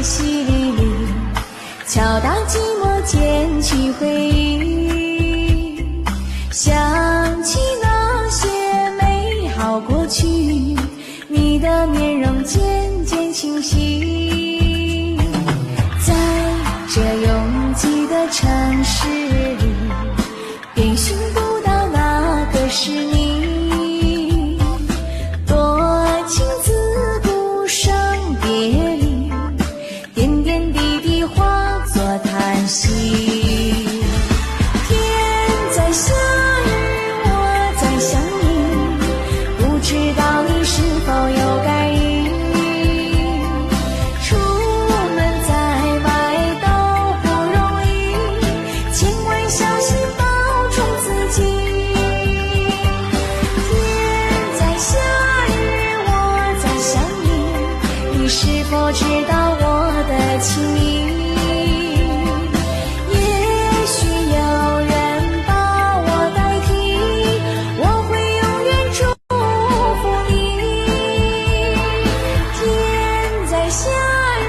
淅淅沥沥，敲打寂寞，捡起回忆，想起那些美好过去，你的面容渐渐清晰。在这拥挤的城市里，便寻不到那个是你，多情自古伤别离，点点滴滴化作叹息。天在下雨，我在想你，不知道你是否有感应。出门在外都不容易，千万小心保重自己。天在下雨，我在想你，你是否知道我的情意？也许有人把我代替，我会永远祝福你。天在下雨，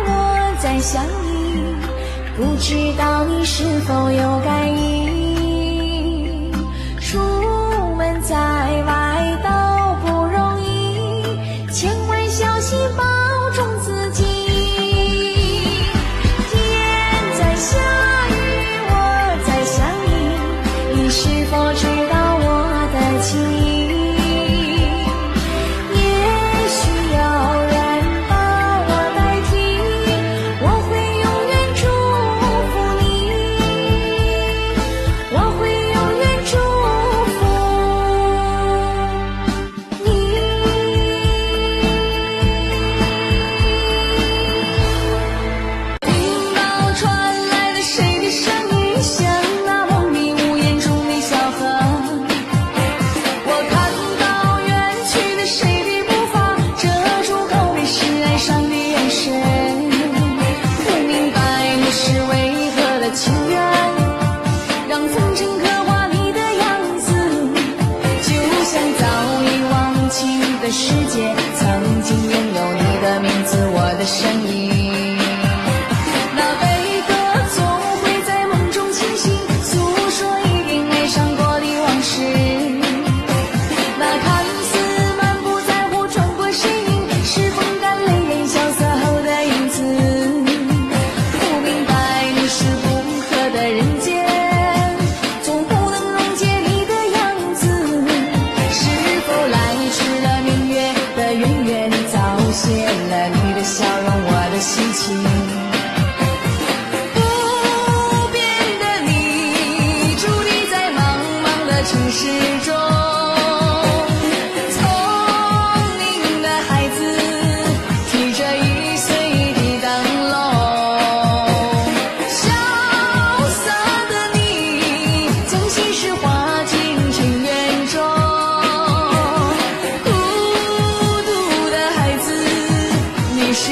我在想你，不知道你是否有感应。出门在外都不容易，千万小心保重自己。天在下雨，我在想你，你是否知道我的情意？也许有人把我代替，我会永远祝福你，我会永远祝福你。听到传来了谁的声音，像那梦里屋檐中的小河。我看到远去的谁的步伐，遮住后面是哀伤的眼神。不明白你是为何的情缘，让风筝刻画你的样子，就像早已忘情的世界，曾经拥有你的名字，我的声音。那悲歌总会在梦中清醒，诉说一定爱上过的往事。那看似满不在乎穿过身影，是风干泪眼萧瑟后的影子。不明白你是不和的人间，总不能溶解你的样子。是否来迟了明月的圆圆，早谢了你的笑容，我的心情。不变的你，伫立在茫茫的城市中，聪明的孩子提着易碎的灯笼，潇洒的你将心事化进情缘中，孤独的孩子，你是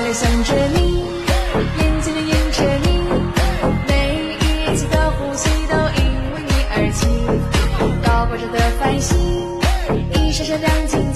在想着你，眼睛里映着你，每一次的呼吸都因为你而起，高挂着的繁星，一闪闪亮晶。